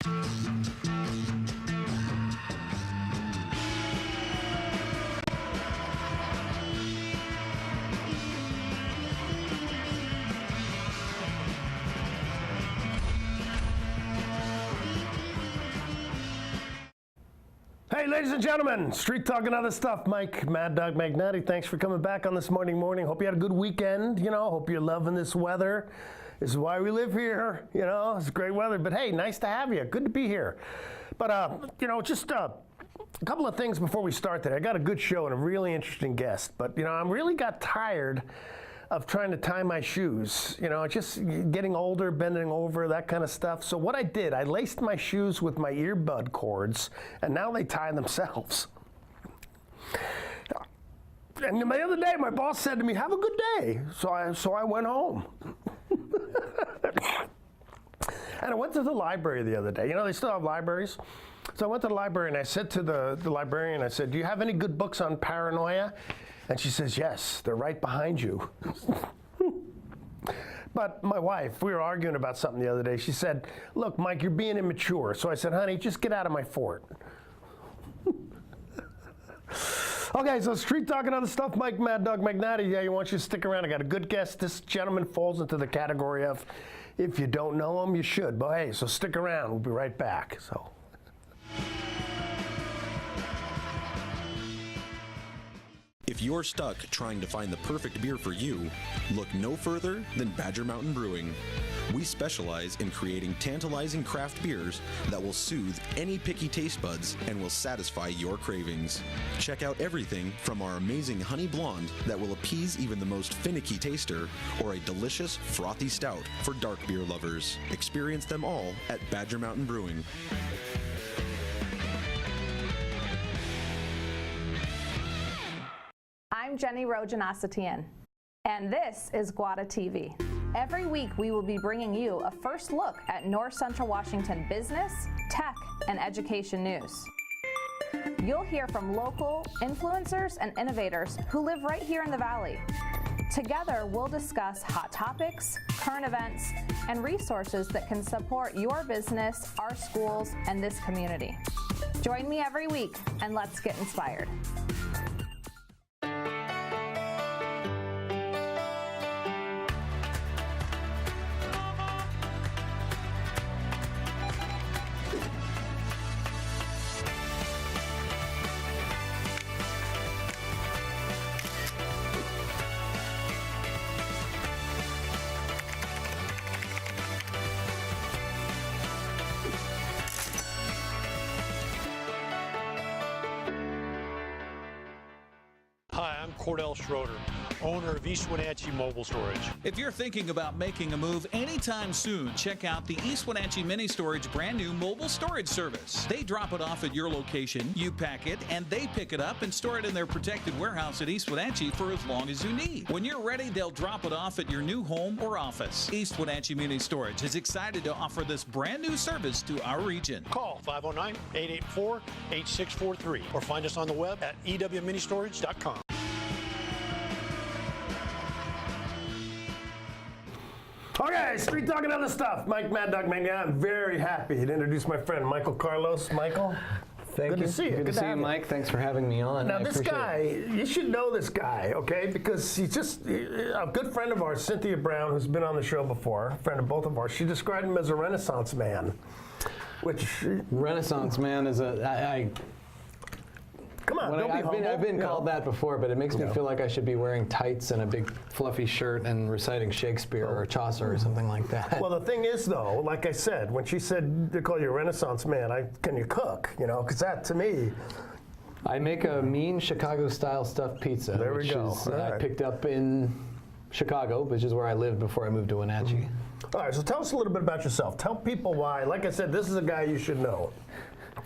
Hey, ladies and gentlemen, Street Talk and Other Stuff. Mike, Mad Dog Magnati, thanks for coming back on this morning. Hope you had a good weekend. Hope you're loving this weather. This is why we live here. It's great weather. But hey, nice to have you. Good to be here. But, just a couple of things before we start today. I got a good show and a really interesting guest. But, I really got tired of trying to tie my shoes, just getting older, bending over, that kind of stuff. So what I did, I laced my shoes with my earbud cords, and now they tie themselves. And the other day, my boss said to me, "Have a good day." So I went home. And I went to the library the other day. They still have libraries. So I went to the library, and I said to the librarian, I said, "Do you have any good books on paranoia?" And she says, "Yes, they're right behind you." But my wife, we were arguing about something the other day. She said, "Look, Mike, you're being immature." So I said, "Honey, just get out of my fort." Okay, so Street Talk and Other Stuff. Mike, Mad Dog Magnati. Yeah, you want you to stick around. I got a good guest. This gentleman falls into the category of, if you don't know him, you should. But hey, so stick around. We'll be right back. If you're stuck trying to find the perfect beer for you, look no further than Badger Mountain Brewing. We specialize in creating tantalizing craft beers that will soothe any picky taste buds and will satisfy your cravings. Check out everything from our amazing honey blonde that will appease even the most finicky taster, or a delicious frothy stout for dark beer lovers. Experience them all at Badger Mountain Brewing. I'm Jenny Rojanasatian, and this is Guada TV. Every week we will be bringing you a first look at North Central Washington business, tech, and education news. You'll hear from local influencers and innovators who live right here in the Valley. Together, we'll discuss hot topics, current events, and resources that can support your business, our schools, and this community. Join me every week, and let's get inspired. Hi, I'm Cordell Schroeder, owner of East Wenatchee Mobile Storage. If you're thinking about making a move anytime soon, check out the East Wenatchee Mini Storage brand new mobile storage service. They drop it off at your location, you pack it, and they pick it up and store it in their protected warehouse at East Wenatchee for as long as you need. When you're ready, they'll drop it off at your new home or office. East Wenatchee Mini Storage is excited to offer this brand new service to our region. Call 509-884-8643 or find us on the web at ewministorage.com. Okay, Street Talk and Other Stuff. Mike, Mad Dog Magnati. I'm very happy to introduce my friend Michael Carlos. Michael, Thank you. Good to see you. Good to see you, Mike. Thanks for having me on. Now, this guy, you should know this guy, okay? Because he's just a good friend of ours, Cynthia Brown, who's been on the show before, a friend of both of ours. She described him as a Renaissance man, which... Renaissance man is Come on, don't be humble. I've been called that before, but it makes me feel like I should be wearing tights and a big fluffy shirt and reciting Shakespeare or Chaucer or something like that. Well, the thing is, though, like I said, when she said they call you a Renaissance man, can you cook? Because that, to me... I make a mean Chicago-style stuffed pizza. There we go. I picked up in Chicago, which is where I lived before I moved to Wenatchee. Mm-hmm. All right, so tell us a little bit about yourself. Tell people why. Like I said, this is a guy you should know.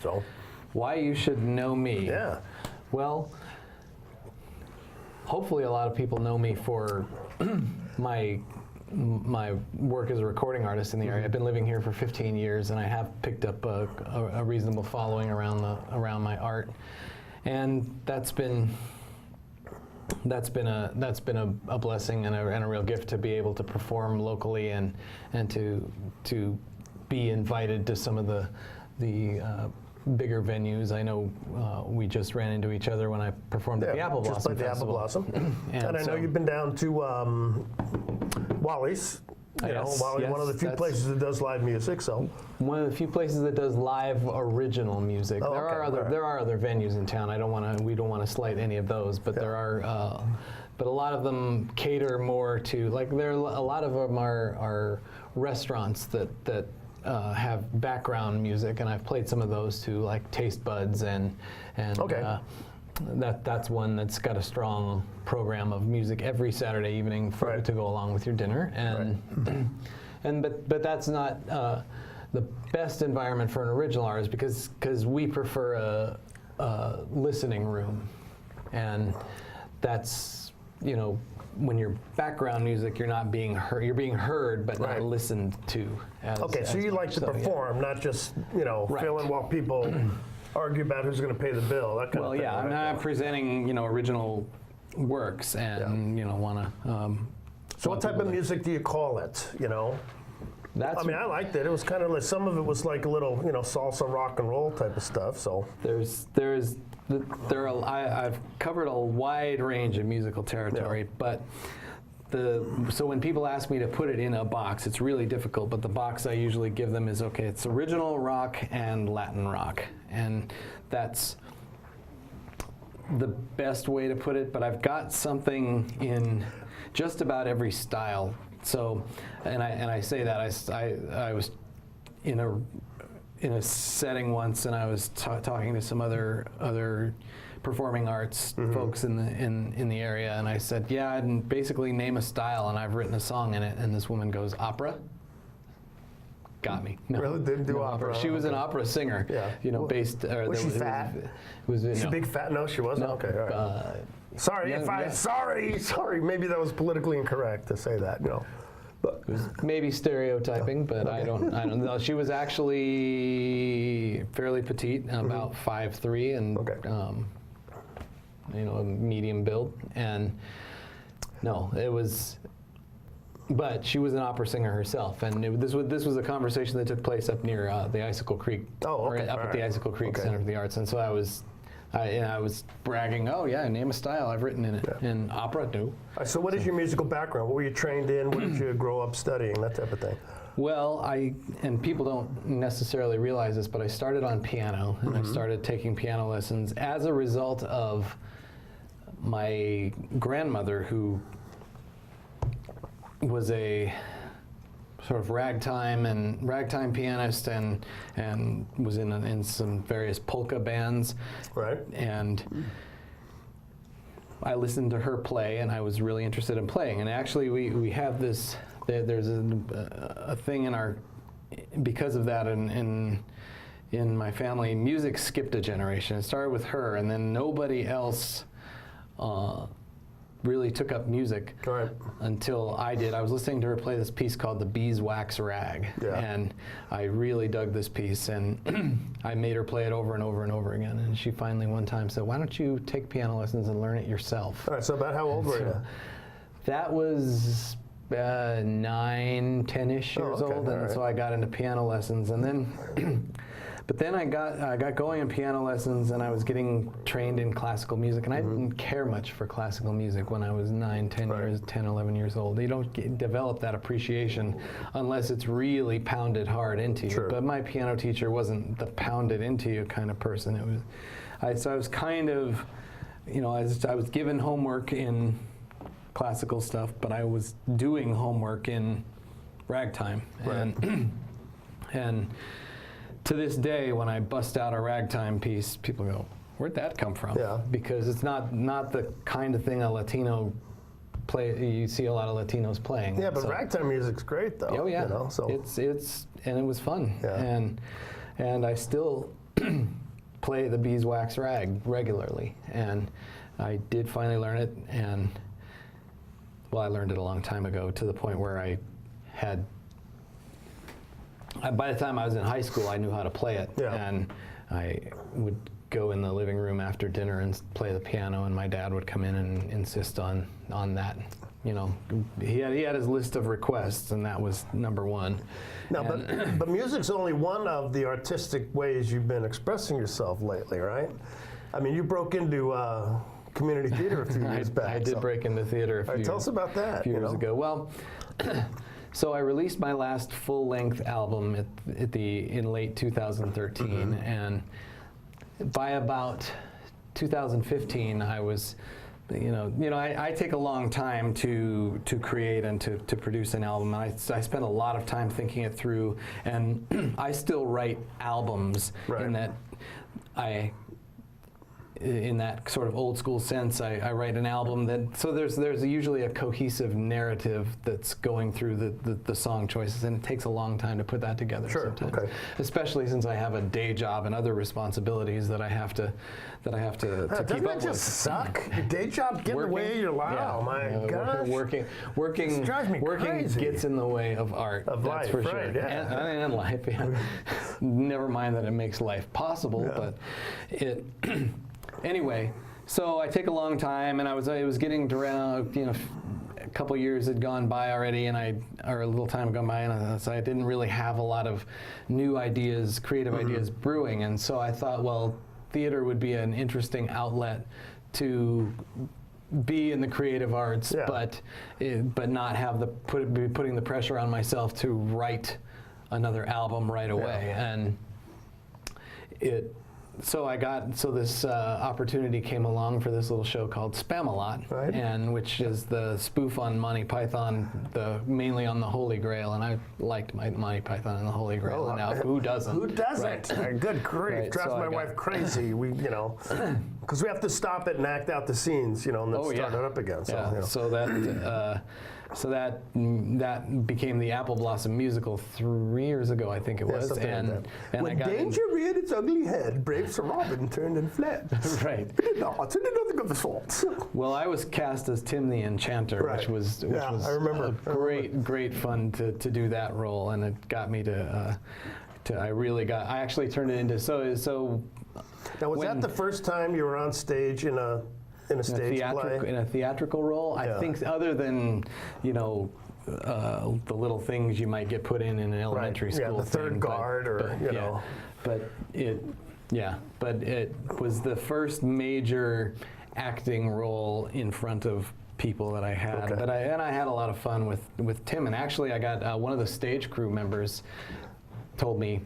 So... Why you should know me? Yeah. Well, hopefully a lot of people know me for my work as a recording artist in the area. I've been living here for 15 years, and I have picked up a reasonable following around my art, and that's been a blessing and a real gift to be able to perform locally and to be invited to some of the bigger venues. I know we just ran into each other when I performed at the Apple Blossom just like the Apple Festival. Blossom. and I know you've been down to Wally's. You know, Wally's one of the few places that does live music. So one of the few places that does live original music. Oh, there are other venues in town. We don't want to slight any of those, but there are. But a lot of them cater more to, like, a lot of them are restaurants that have background music, and I've played some of those too, like Taste Buds and that's one that's got a strong program of music every Saturday evening to go along with your dinner, and but that's not the best environment for an original artist because we prefer a listening room, and that's, you know, when you're background music, you're not being heard. You're being heard, but not listened to. So you like to perform, not just, you know, fill in while people argue about who's going to pay the bill. That kind of thing. Well, yeah, I'm presenting, you know, original works, and you know, want to. So what type of music do you call it? You know. I mean, I liked it. It was kind of like, some of it was like a little, you know, salsa, rock and roll type of stuff. So I've covered a wide range of musical territory, but so when people ask me to put it in a box, it's really difficult. But the box I usually give them is, okay, it's original rock and Latin rock, and that's the best way to put it. But I've got something in just about every style. So, and I say that I was in a setting once, and I was talking to some other performing arts folks in the area, and I said, yeah, and basically name a style, and I've written a song in it, and this woman goes, opera. Got me. No, really didn't do opera. She was an opera singer. Yeah. You know, based. Was she fat? Was she big fat? No, she wasn't. No. Okay. All right. Sorry. Maybe that was politically incorrect to say that. You know. It was maybe stereotyping, but I don't know. She was actually fairly petite, about 5'3", and you know, a medium build. And no, it was. But she was an opera singer herself, and this was a conversation that took place up near the Icicle Creek, or up at the Icicle Creek Center for the Arts, and so I was bragging, oh yeah, name a style I've written in it, in opera, no. So what is your musical background? What were you trained in? What did you grow up studying, that type of thing? Well, and people don't necessarily realize this, but I started on piano, and I started taking piano lessons as a result of my grandmother, who was a sort of ragtime pianist, and was in some various polka bands. Right. And I listened to her play, and I was really interested in playing. And actually, we have this. There's a thing in our, because of that, in my family, music skipped a generation. It started with her, and then nobody else really took up music until I did. I was listening to her play this piece called The Beeswax Rag, and I really dug this piece, and I made her play it over and over and over again, and she finally one time said, why don't you take piano lessons and learn it yourself? All right, so about how old were you? That was 9, 10-ish years old, and so I got into piano lessons, and then but then I got going in piano lessons, and I was getting trained in classical music, and I didn't care much for classical music when I was 9, 10 years, 10, 11 years old. You don't develop that appreciation unless it's really pounded hard into you. But my piano teacher wasn't the pounded into you kind of person. It was, so I was kind of, you know, I was given homework in classical stuff, but I was doing homework in ragtime, and to this day, when I bust out a ragtime piece, people go, where'd that come from? Yeah. Because it's not the kind of thing a Latino play. You see a lot of Latinos playing. Yeah, but ragtime music's great, though. Oh yeah, you know, so it's and it was fun. Yeah. And I still play the Beeswax Rag regularly, and I did finally learn it, and well, I learned it a long time ago, to the point where I had. By the time I was in high school, I knew how to play it, and I would go in the living room after dinner and play the piano, and my dad would come in and insist on that. You know, he had his list of requests, and that was number one. Now, but music's only one of the artistic ways you've been expressing yourself lately, right? I mean, you broke into community theater a few years back. I did break into theater a few, tell us about that, a few years ago. Well, so I released my last full-length album in late 2013, and by about 2015, I was, I take a long time to create and to produce an album. I spent a lot of time thinking it through, and I still write albums in that sort of old school sense. I write an album so there's usually a cohesive narrative that's going through the song choices, and it takes a long time to put that together sometimes. Okay. Especially since I have a day job and other responsibilities that I have to keep up with. Doesn't that just suck? Your day job get in the way of your life. Yeah, oh my gosh. Working drives me crazy. gets in the way of art. Of that's life, for sure. right, yeah. And life, yeah. Never mind that it makes life possible, but it anyway, so I take a long time, and I was getting around, a couple years had gone by already, or a little time had gone by, and so I didn't really have a lot of new ideas, creative ideas brewing, and so I thought, well, theater would be an interesting outlet to be in the creative arts, but not have be putting the pressure on myself to write another album right away, and so this opportunity came along for this little show called Spam-A-Lot, and which is the spoof on Monty Python, mainly on the Holy Grail, and I liked Monty Python and the Holy Grail. Now, who doesn't? Who doesn't? Right. Good grief! Drives my wife crazy. Because we have to stop it and act out the scenes, and then start it up again. So that became the Apple Blossom musical 3 years ago, I think it was. And when danger reared its ugly head, brave Sir Robin turned and fled. Right. Nothing of the sort. Well, I was cast as Tim the Enchanter, which was I remember. Great fun to do that role, and it got me to I actually turned it into so. Now, was that the first time you were on stage in a stage play? In a theatrical role, I think, other than the little things you might get put in an elementary school. Yeah, the third guard, but it was the first major acting role in front of people that I had. But I had a lot of fun with Tim, and actually I got one of the stage crew members told me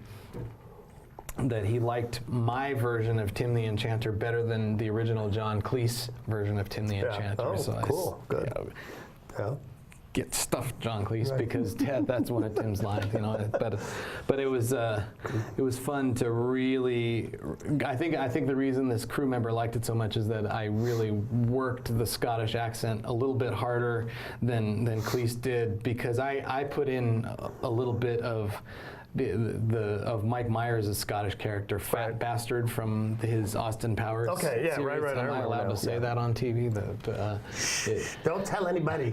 that he liked my version of Tim the Enchanter better than the original John Cleese version of Tim the Enchanter. Oh, so cool. Good. Get stuffed, John Cleese, because that's one of Tim's lines, But it was fun to really. I think the reason this crew member liked it so much is that I really worked the Scottish accent a little bit harder than Cleese did, because I put in a little bit of of Mike Myers' Scottish character, Fat Bastard, from his Austin Powers. Okay, yeah, series. right. Am I allowed to say that on TV? Don't tell anybody.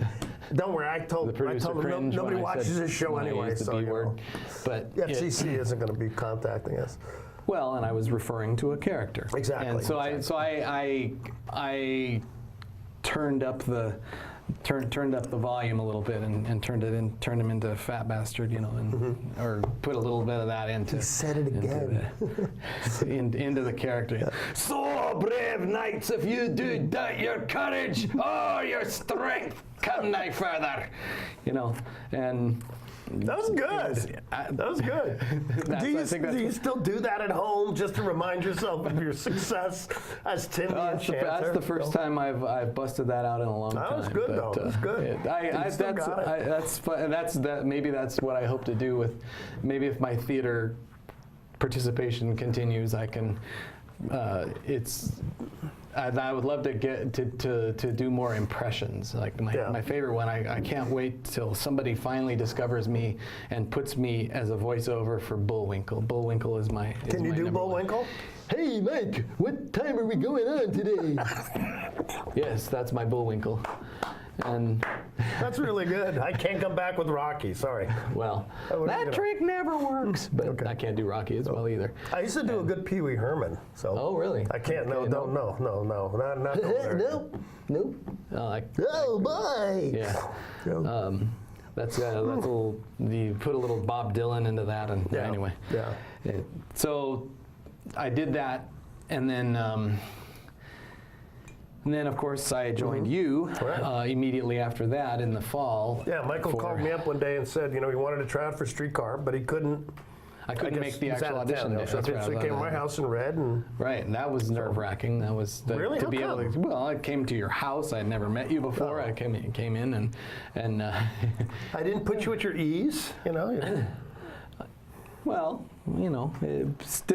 Don't worry, I told them nobody watches this show anyway. The B word. But the FCC isn't going to be contacting us. Well, and I was referring to a character. Exactly. And so I turned up the volume a little bit and turned him into Fat Bastard, or put a little bit of that into. He said it again. Into the character. Yeah. So brave knights, if you do doubt your courage or your strength, come no further, and. That was good. That was good. Do you still do that at home just to remind yourself of your success as Tim the Enchanter? That's the first time I've busted that out in a long time. That was good, though. That was good. Maybe that's what I hope to do with. Maybe if my theater participation continues, I can. I would love to get to do more impressions. Like my favorite one, I can't wait till somebody finally discovers me and puts me as a voiceover for Bullwinkle. Bullwinkle is my. Can you do Bullwinkle? Hey, Mike, what time are we going on today? Yes, that's my Bullwinkle. And that's really good. I can't come back with Rocky. Sorry. Well, that trick never works. But I can't do Rocky as well either. I used to do a good Pee Wee Herman. So. Oh, really? I can't. No, not no. Oh boy. Yeah. That's a little. You put a little Bob Dylan into that, and Yeah. anyway. Yeah. So I did that, and then of course I joined you Right. immediately after that in the fall. Yeah, Michael for- called me up one day and said, he wanted to try out for Streetcar, but he couldn't. I couldn't make the actual audition day. So That's right, I he was came to on my that. house and read, and Right, and that was nerve-wracking. That was Really? to How be able come? to. Well, I came to your house. I'd never met you before. Oh. I came in and I didn't put you at your ease. well,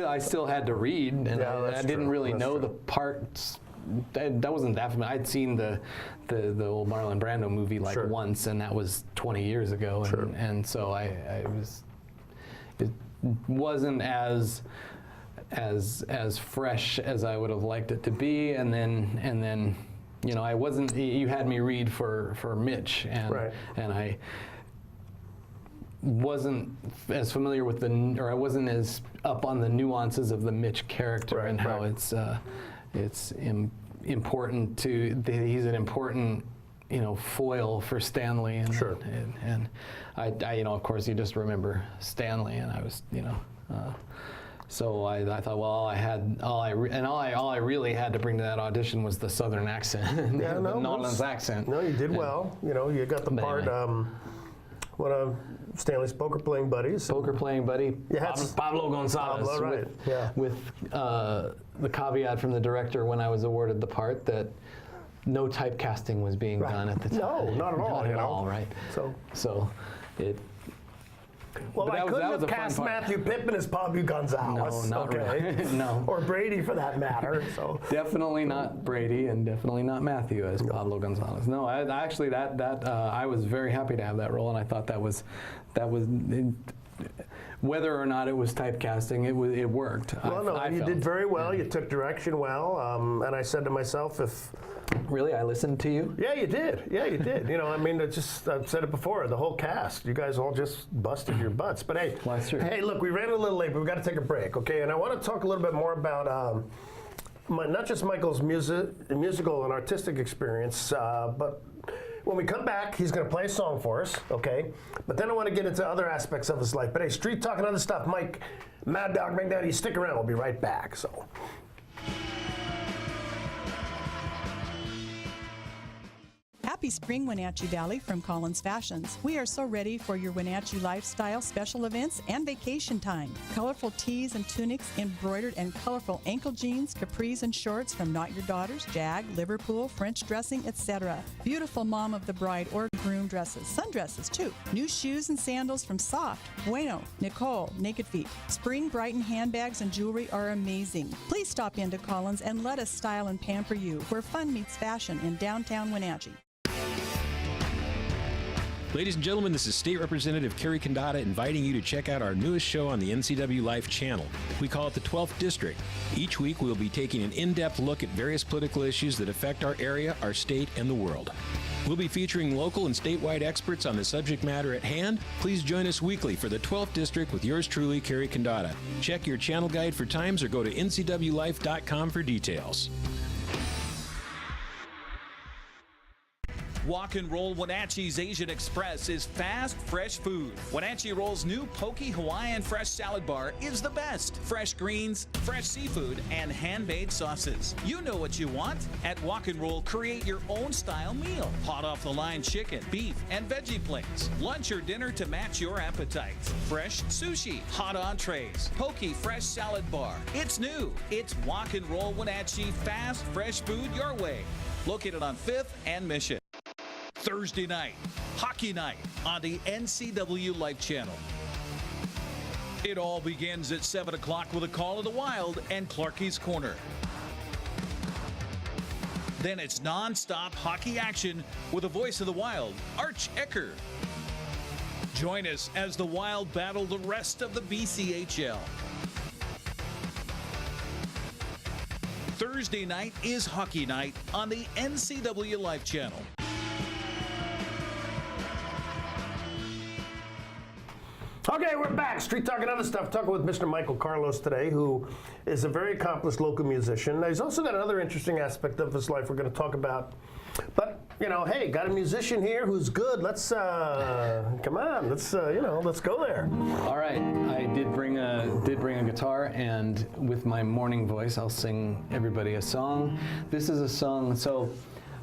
I still had to read, and Yeah, I that's didn't true. really That's know true. the parts. That wasn't that familiar. I'd seen the old Marlon Brando movie like Sure. once, and that was 20 years ago, Sure. and so it wasn't as fresh as I would have liked it to be, and then I wasn't. You had me read for Mitch, and Right. and I wasn't as familiar with I wasn't as up on the nuances of the Mitch character Right, and how right. it's important to. He's an important foil for Stanley, and Sure. and I of course you just remember Stanley, and I was so I thought, well, all I really had to bring to that audition was the Southern accent, Yeah, the no, Nolans that's- accent. No, you did well. You got the But part. anyway. One of Stanley's poker playing buddies. Poker playing buddy, Yeah, it's- Pablo Gonzalez, Pablo, right, yeah. with the caveat from the director when I was awarded the part that no typecasting was being Right. done at the time. No, not at all, Not you at know. all, right? So, it. well, But I that was- couldn't that was have a fun cast part. Matthew Pippin as Pablo Gonzalez. No, not okay? really. No. Or Brady for that matter. So. Definitely not Brady, and definitely not Matthew as Pablo Gonzalez. No, I actually I was very happy to have that role, and I thought that was whether or not it was typecasting, it worked. Well, no, you felt. did very well. You took direction well, and I said to myself, Really, I listened to you. yeah, you did. Yeah, you did. I've said it before. The whole cast, you guys all just busted your butts. But hey, Well, that's true. hey, look, we ran a little late, but we've got to take a break, okay? And I want to talk a little bit more about not just Michael's musical and artistic experience, but when we come back, he's going to play a song for us, okay? But then I want to get into other aspects of his life. But hey, street talk and other stuff. Mike, Mad Dog McNally, stick around. We'll be right back. So. Happy spring, Wenatchee Valley from Collins Fashions. We are so ready for your Wenatchee lifestyle special events and vacation time. Colorful tees and tunics, embroidered and colorful ankle jeans, capris and shorts from Not Your Daughters, Jag, Liverpool, French dressing, etc. Beautiful mom of the bride or groom dresses, sundresses too. New shoes and sandals from Soft, Bueno, Nicole, Naked Feet. Spring Brighton handbags and jewelry are amazing. Please stop into Collins and let us style and pamper you, where fun meets fashion in downtown Wenatchee. Ladies and gentlemen, this is State Representative Kerry Condata inviting you to check out our newest show on the NCW Life channel. We call it the 12th District. Each week, we'll be taking an in-depth look at various political issues that affect our area, our state, and the world. We'll be featuring local and statewide experts on the subject matter at hand. Please join us weekly for the 12th District with yours truly, Kerry Condata. Check your channel guide for times or go to ncwlife.com for details. Walk and Roll Wenatchee's Asian Express is fast, fresh food. Wenatchee Roll's new Poke Hawaiian Fresh Salad Bar is the best. Fresh greens, fresh seafood, and hand-made sauces. You know what you want. At Walk and Roll, create your own style meal. Hot off the line chicken, beef, and veggie plates. Lunch or dinner to match your appetite. Fresh sushi, hot entrees, Poke Fresh Salad Bar. It's new. It's Walk and Roll Wenatchee fast, fresh food your way. Located on 5th and Mission. Thursday night, Hockey Night on the NCW Life Channel. It all begins at 7 o'clock with a Call of the Wild and Clarkie's Corner. Then it's non-stop hockey action with a voice of the Wild, Arch Ecker. Join us as the Wild battle the rest of the BCHL. Thursday night is Hockey Night on the NCW Life Channel. Okay, we're back. Street Talk and other stuff. Talking with Mr. Michael Carlos today, who is a very accomplished local musician. He's also got another interesting aspect of his life we're going to talk about But you know, hey, got a musician here who's good. Let's come on. Let's let's go there. All right, I did bring a guitar, and with my morning voice, I'll sing everybody a song. This is a song. So,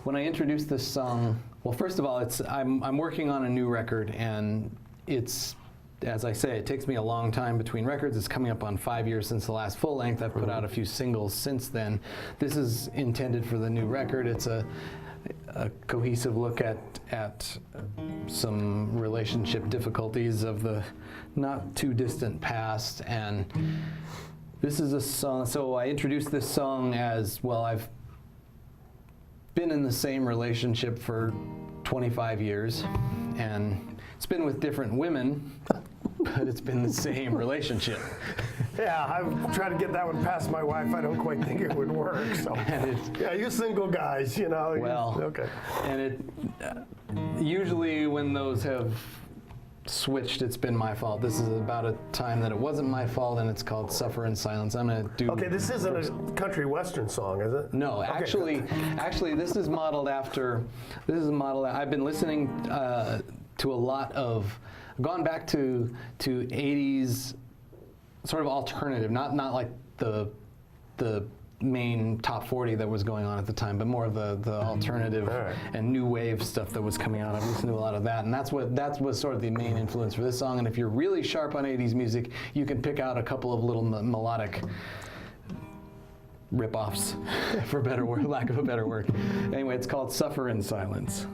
when I introduced this song, well, first of all, I'm working on a new record, and it's, as I say, it takes me a long time between records. It's coming up on 5 years since the last full length. I've put out a few singles since then. This is intended for the new record. It's a cohesive look at some relationship difficulties of the not too distant past, and this is a song. So I introduced this song as, well, I've been in the same relationship for 25 years, and it's been with different women, but it's been the same relationship. Yeah, I've tried to get that one past my wife. I don't quite think it would work. So, yeah, you single guys, you know. Well, okay. And it usually when those have switched, it's been my fault. This is about a time that it wasn't my fault, and it's called "Suffer in Silence." I'm gonna do. Okay, this isn't a country western song, is it? No, okay. actually, this is modeled after. I've been listening to a lot of. Gone back to 80s sort of alternative, not like the main top 40 that was going on at the time, but more of the alternative and new wave stuff that was coming out. I've listened to a lot of that, and that was sort of the main influence for this song. And if you're really sharp on 80s music, you can pick out a couple of little melodic rip-offs, for lack of a better word. Anyway, it's called "Suffer in Silence."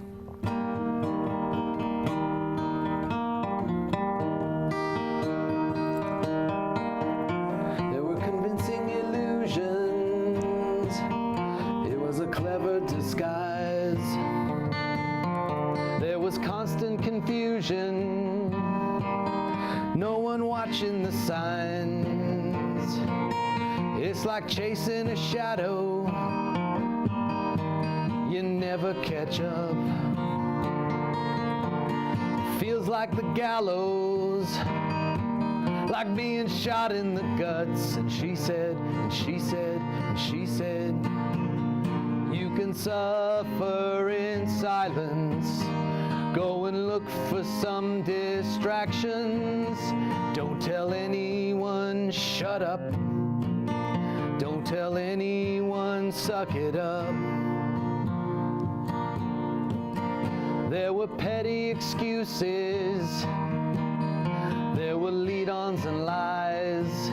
Disguise. There was constant confusion, no one watching the signs. It's like chasing a shadow, you never catch up. Feels like the gallows, like being shot in the guts. And she said, and she said, and she said, you can suffer in silence. Go and look for some distractions. Don't tell anyone, shut up. Don't tell anyone, suck it up. There were petty excuses. There were lead-ons and lies.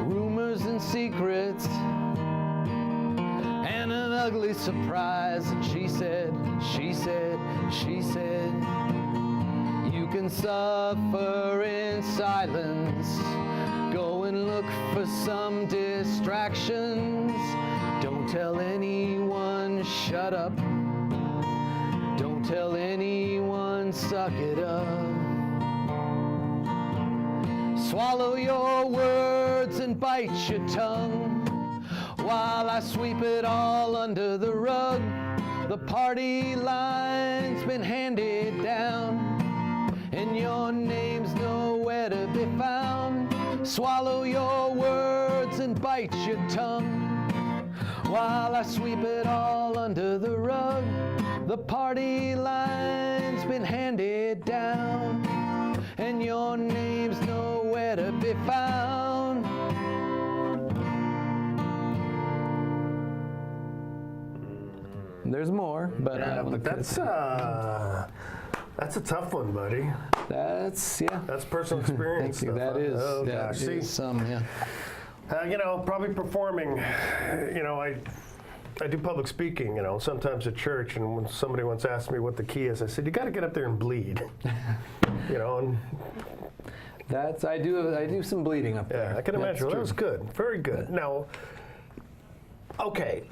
Rumors and secrets. And an ugly surprise. And she said, she said, she said, you can suffer in silence. Go and look for some distractions. Don't tell anyone, shut up. Don't tell anyone, suck it up. Swallow your words and bite your tongue. While I sweep it all under the rug, the party line's been handed down, and your name's nowhere to be found. Swallow your words and bite your tongue. While I sweep it all under the rug, the party line's been handed down, and your name's nowhere to be found. There's more, but that's a tough one, buddy. That's personal experience. Thank you. Stuff, That is. Oh that gosh, is some, yeah. Probably performing. I do public speaking. Sometimes at church, and when somebody once asked me what the key is, I said, you got to get up there and bleed. And I do some bleeding up there. Yeah, I can imagine. Well, that was good. Very good. Yeah. Now, okay,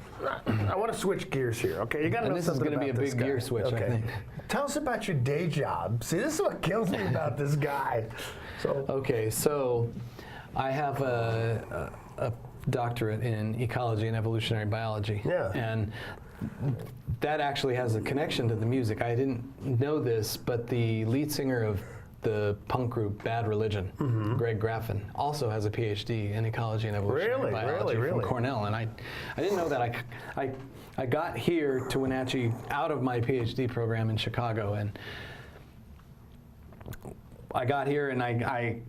I want to switch gears here. Okay, you got to know something about this guy. This is going to be a big gear switch, okay. I think. Tell us about your day job. See, this is what kills me about this guy. Okay, so I have a doctorate in ecology and evolutionary biology. Yeah. And that actually has a connection to the music. I didn't know this, but the lead singer of the punk group Bad Religion. Greg Graffin also has a PhD in ecology and evolutionary biology from Cornell, and I didn't know that. I got here to Wenatchee out of my PhD program in Chicago, and I got here and I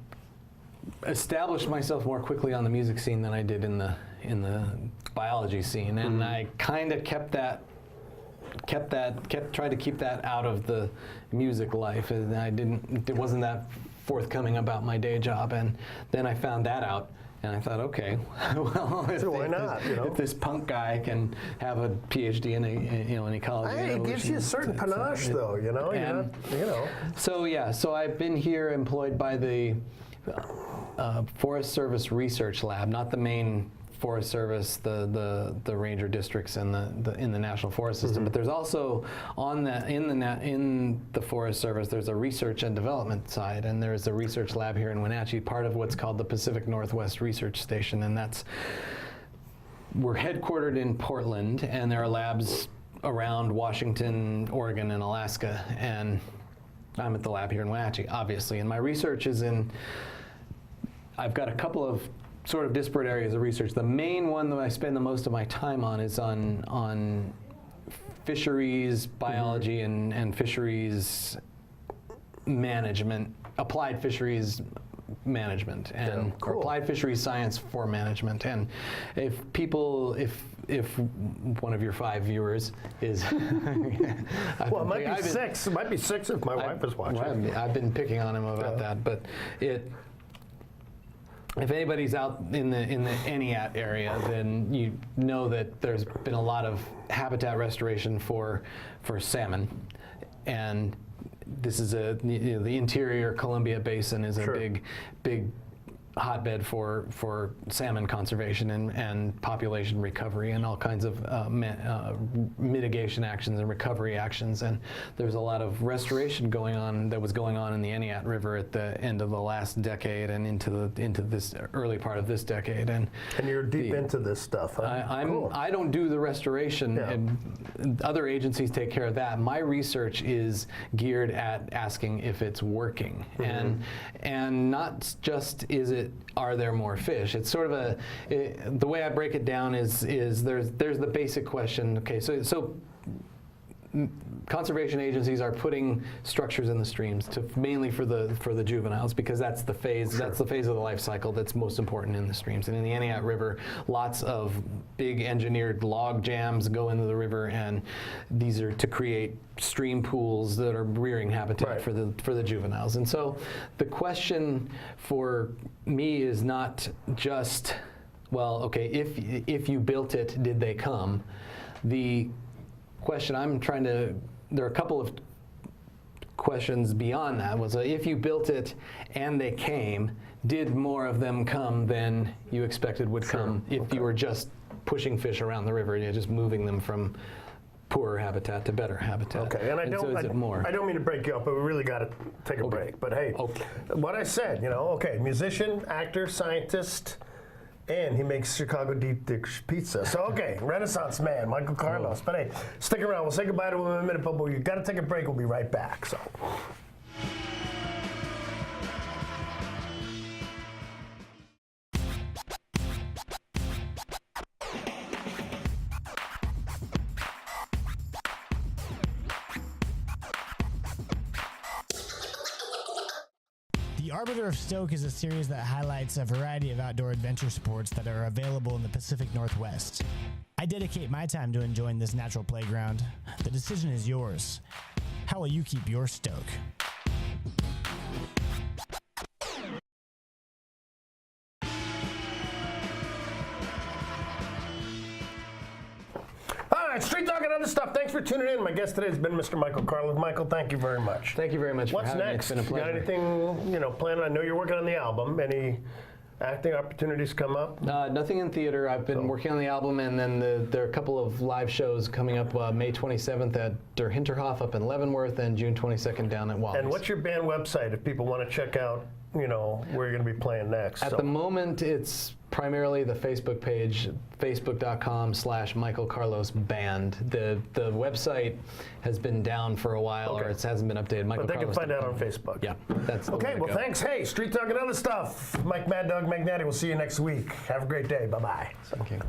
established myself more quickly on the music scene than I did in the biology scene, and I kind of tried to keep that out of the music life, and it wasn't that forthcoming about my day job, and then I found that out. And I thought, okay, well, why not? If this punk guy can have a PhD in ecology, hey, it gives you a certain panache, though. So I've been here employed by the Forest Service Research Lab, not the main Forest Service, the ranger districts in the National Forest System, but there's also in the Forest Service there's a research and development side, and there's a research lab here in Wenatchee, part of what's called the Pacific Northwest Research Station, and we're headquartered in Portland, and there are labs around Washington, Oregon, and Alaska, and I'm at the lab here in Wenatchee, obviously, and my research is I've got a couple of sort of disparate areas of research. The main one that I spend the most of my time on is on fisheries biology and fisheries management, applied fisheries management, and or applied fisheries science for management. And if one of your 5 viewers is well, it might be 6. It might be 6 if my wife is watching. I've been picking on him about that, but if anybody's out in the Entiat area, then you know that there's been a lot of habitat restoration for salmon, and this is the interior Columbia Basin is a big hotbed for salmon conservation and population recovery and all kinds of mitigation actions and recovery actions. And there's a lot of restoration that was going on in the Entiat River at the end of the last decade and into this early part of this decade. And you're deep into this stuff. Huh? Cool. I don't do the restoration. Yeah. And other agencies take care of that. My research is geared at asking if it's working, and not just are there more fish. It's sort of the way I break it down is there's the basic question. Okay, so conservation agencies are putting structures in the streams mainly for the juveniles, because that's the phase of the life cycle that's most important in the streams. And in the Entiat River, lots of big engineered log jams go into the river, and these are to create stream pools that are rearing habitat for the juveniles. And so the question for me is not just, well, okay, if you built it, did they come? The question there are a couple of questions beyond that. Was if you built it and they came, did more of them come than you expected would come if you were just pushing fish around the river, just moving them from poorer habitat to better habitat? Okay, and I don't mean to break you up, but we really got to take a break. But hey, what I said, musician, actor, scientist, and he makes Chicago deep dish pizza. So, okay, Renaissance man, Michael Carlos. But hey, stick around. We'll say goodbye to him in a minute, but we've got to take a break. We'll be right back. So. The Arbiter of Stoke is a series that highlights a variety of outdoor adventure sports that are available in the Pacific Northwest. I dedicate my time to enjoying this natural playground. The decision is yours. How will you keep your stoke? All right, Street Talk and other stuff. Thanks for tuning in. My guest today has been Mr. Michael Carlos. Michael, thank you very much. Thank you very much for having me. What's next? It's been a pleasure. You got anything, planned? I know you're working on the album. Any acting opportunities come up? Nothing in theater. I've been working on the album, and then there are a couple of live shows coming up May 27th at Der Hinterhof up in Leavenworth and June 22nd down at Wally's. And what's your band website if people want to check out, where you're going to be playing next? At the moment, it's Primarily the Facebook page, facebook.com/Michael Carlos Band. The website has been down for a while, or it hasn't been updated. But they can find out on Facebook. Yeah, that's the way Okay, to well, go. thanks. Hey, Street Talk and Other Stuff. Mike Mad Dog Magnati. We'll see you next week. Have a great day. Bye-bye. Thank you.